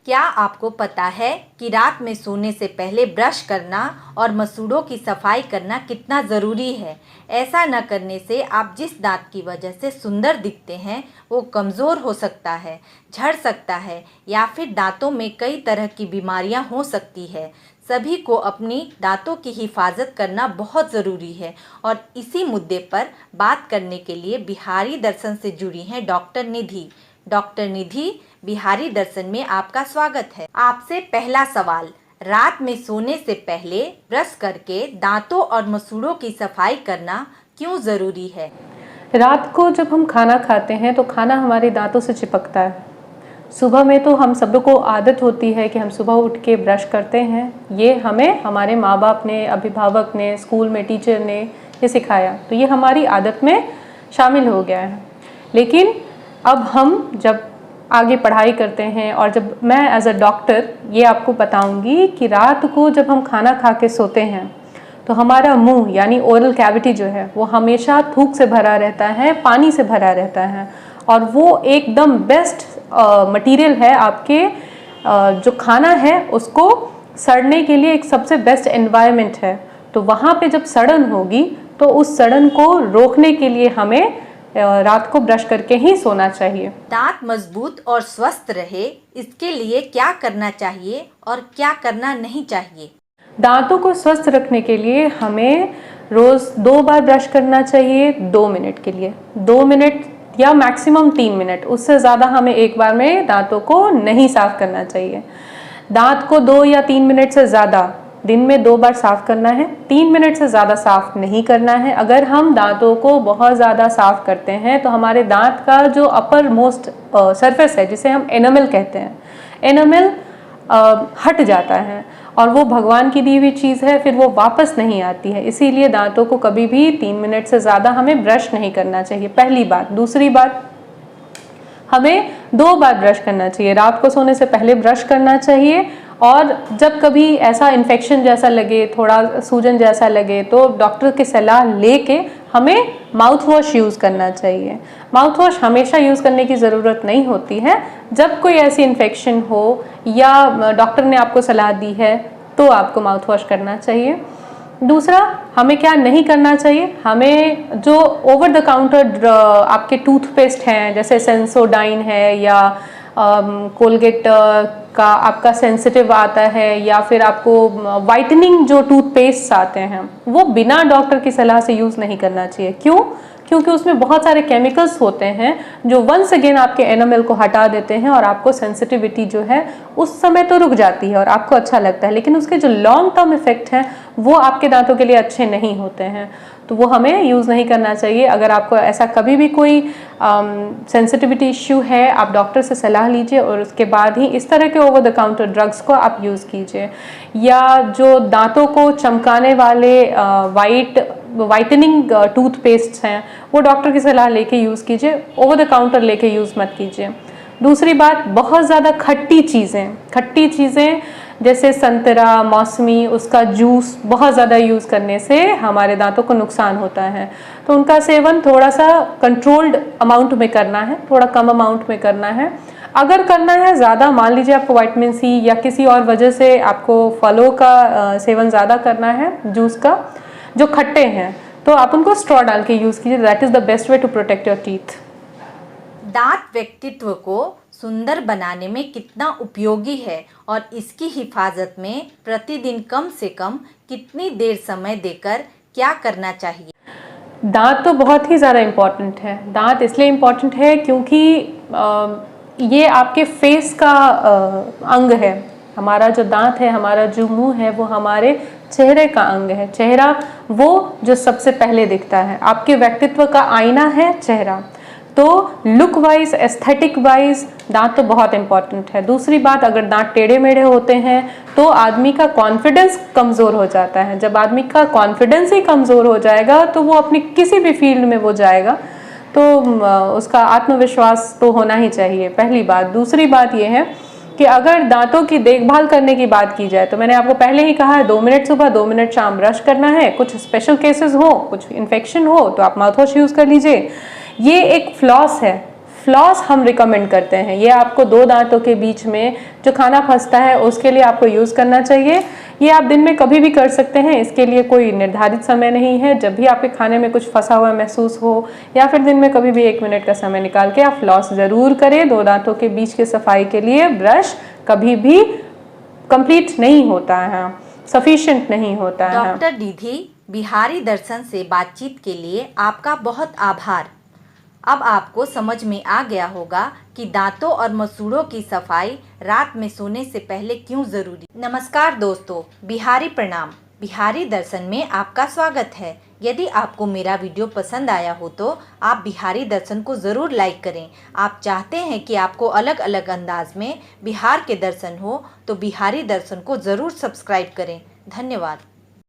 क्या आपको पता है कि रात में सोने से पहले ब्रश करना और मसूड़ों की सफाई करना कितना ज़रूरी है। ऐसा न करने से आप जिस दांत की वजह से सुंदर दिखते हैं वो कमज़ोर हो सकता है, झड़ सकता है या फिर दांतों में कई तरह की बीमारियां हो सकती है। सभी को अपनी दांतों की हिफाजत करना बहुत ज़रूरी है और इसी मुद्दे पर बात करने के लिए बिहारी दर्शन से जुड़ी हैं डॉक्टर निधि। डॉक्टर निधि, बिहारी दर्शन में आपका स्वागत है। आपसे पहला सवाल, रात में सोने से पहले ब्रश करके दांतों और मसूड़ों की सफाई करना क्यों ज़रूरी है? रात को जब हम खाना खाते हैं तो खाना हमारे दांतों से चिपकता है। सुबह में तो हम सबको आदत होती है कि हम सुबह उठ के ब्रश करते हैं। ये हमें हमारे माँ बाप ने, अभिभावक ने, स्कूल में टीचर ने ये सिखाया, तो ये हमारी आदत में शामिल हो गया है। लेकिन अब हम जब आगे पढ़ाई करते हैं और जब मैं एज अ डॉक्टर ये आपको बताऊंगी कि रात को जब हम खाना खा के सोते हैं तो हमारा मुंह यानी ओरल कैविटी जो है वो हमेशा थूक से भरा रहता है, पानी से भरा रहता है और वो एकदम बेस्ट मटेरियल है आपके जो खाना है उसको सड़ने के लिए एक सबसे बेस्ट एनवायरनमेंट है। तो वहाँ पे जब सड़न होगी तो उस सड़न को रोकने के लिए हमें रात को ब्रश करके ही सोना चाहिए। दांत मजबूत और स्वस्थ रहे इसके लिए क्या करना चाहिए और क्या करना नहीं चाहिए? दांतों को स्वस्थ रखने के लिए हमें रोज 2 बार ब्रश करना चाहिए 2 मिनट के लिए। 2 मिनट या मैक्सिमम 3 मिनट, उससे ज़्यादा हमें एक बार में दांतों को नहीं साफ करना चाहिए। दांत को 2 या 3 मिनट से ज़्यादा दिन में 2 बार साफ करना है, 3 मिनट से ज़्यादा साफ नहीं करना है। अगर हम दांतों को बहुत ज़्यादा साफ करते हैं तो हमारे दांत का जो अपर मोस्ट सरफेस है जिसे हम एनामेल कहते हैं, एनामेल हट जाता है और वो भगवान की दी हुई चीज़ है, फिर वो वापस नहीं आती है। इसीलिए दांतों को कभी भी 3 मिनट से ज़्यादा हमें ब्रश नहीं करना चाहिए, पहली बात। दूसरी बात, हमें 2 बार ब्रश करना चाहिए। रात को सोने से पहले ब्रश करना चाहिए और जब कभी ऐसा इन्फेक्शन जैसा लगे, थोड़ा सूजन जैसा लगे तो डॉक्टर की सलाह लेके हमें माउथ वॉश यूज़ करना चाहिए। माउथ वॉश हमेशा यूज़ करने की ज़रूरत नहीं होती है। जब कोई ऐसी इन्फेक्शन हो या डॉक्टर ने आपको सलाह दी है तो आपको माउथ वॉश करना चाहिए। दूसरा, हमें क्या नहीं करना चाहिए, हमें जो ओवर द काउंटर आपके टूथपेस्ट हैं जैसे सेंसोडाइन है या कोलगेट का आपका सेंसिटिव आता है या फिर आपको वाइटनिंग जो टूथपेस्ट आते हैं वो बिना डॉक्टर की सलाह से यूज़ नहीं करना चाहिए। क्यों? क्योंकि उसमें बहुत सारे केमिकल्स होते हैं जो वंस अगेन आपके एनामेल को हटा देते हैं और आपको सेंसिटिविटी जो है उस समय तो रुक जाती है और आपको अच्छा लगता है, लेकिन उसके जो लॉन्ग टर्म इफेक्ट हैं वो आपके दांतों के लिए अच्छे नहीं होते हैं, तो वो हमें यूज़ नहीं करना चाहिए। अगर आपको ऐसा कभी भी कोई सेंसिटिविटी इश्यू है, आप डॉक्टर से सलाह लीजिए और उसके बाद ही इस तरह के ओवर द काउंटर ड्रग्स को आप यूज़ कीजिए। या जो दांतों को चमकाने वाले वाइटनिंग टूथपेस्ट हैं वो डॉक्टर की सलाह लेके यूज़ कीजिए, ओवर द काउंटर लेके यूज़ मत कीजिए। दूसरी बात, बहुत ज़्यादा खट्टी चीज़ें जैसे संतरा, मौसमी, उसका जूस बहुत ज़्यादा यूज़ करने से हमारे दांतों को नुकसान होता है, तो उनका सेवन थोड़ा सा कंट्रोल्ड अमाउंट में करना है, थोड़ा कम अमाउंट में करना है। अगर करना है ज़्यादा, मान लीजिए आपको विटामिन सी या किसी और वजह से आपको फलों का सेवन ज़्यादा करना है, जूस का, जो खट्टे हैं, तो आप उनको स्ट्रॉ डाल के यूज़ कीजिए। That is the best way to protect your teeth. दांत व्यक्तित्व को सुंदर बनाने में कितना उपयोगी है और इसकी हिफाजत में प्रतिदिन कम से कम कितनी देर समय देकर क्या करना चाहिए? दांत तो बहुत ही ज़्यादा इम्पॉर्टेंट है। दांत इसलिए इम्पॉर्टेंट है क्योंकि ये आपके फेस का अंग है। हमारा जो दांत है, हमारा जो मुंह है, वो हमारे चेहरे का अंग है। चेहरा वो जो सबसे पहले दिखता है, आपके व्यक्तित्व का आईना है चेहरा। तो लुक वाइज, एस्थेटिक वाइज दांत तो बहुत इंपॉर्टेंट है। दूसरी बात, अगर दांत टेढ़े मेढ़े होते हैं तो आदमी का कॉन्फिडेंस कमज़ोर हो जाता है। जब आदमी का कॉन्फिडेंस ही कमज़ोर हो जाएगा तो वो अपनी किसी भी फील्ड में वो जाएगा, तो उसका आत्मविश्वास तो होना ही चाहिए, पहली बात। दूसरी बात ये है कि अगर दांतों की देखभाल करने की बात की जाए तो मैंने आपको पहले ही कहा है 2 मिनट सुबह 2 मिनट शाम ब्रश करना है। कुछ स्पेशल केसेस हो, कुछ इन्फेक्शन हो तो आप माउथ वॉश यूज़ कर लीजिए। ये एक फ्लॉस है, फ्लॉस हम रिकमेंड करते हैं। ये आपको 2 दांतों के बीच में जो खाना फंसता है उसके लिए आपको यूज़ करना चाहिए। ये आप दिन में कभी भी कर सकते हैं, इसके लिए कोई निर्धारित समय नहीं है। जब भी आपके खाने में कुछ फंसा हुआ महसूस हो या फिर दिन में कभी भी 1 मिनट का समय निकाल के आप फ्लॉस ज़रूर करें। 2 दांतों के बीच की सफाई के लिए ब्रश कभी भी कंप्लीट नहीं होता है, सफिशिएंट नहीं होता है। डॉक्टर निधि, बिहारी दर्शन से बातचीत के लिए आपका बहुत आभार। अब आपको समझ में आ गया होगा कि दांतों और मसूड़ों की सफाई रात में सोने से पहले क्यों जरूरी। नमस्कार दोस्तों, बिहारी प्रणाम। बिहारी दर्शन में आपका स्वागत है। यदि आपको मेरा वीडियो पसंद आया हो तो आप बिहारी दर्शन को ज़रूर लाइक करें। आप चाहते हैं कि आपको अलग अलग अंदाज में बिहार के दर्शन हो तो बिहारी दर्शन को ज़रूर सब्सक्राइब करें। धन्यवाद।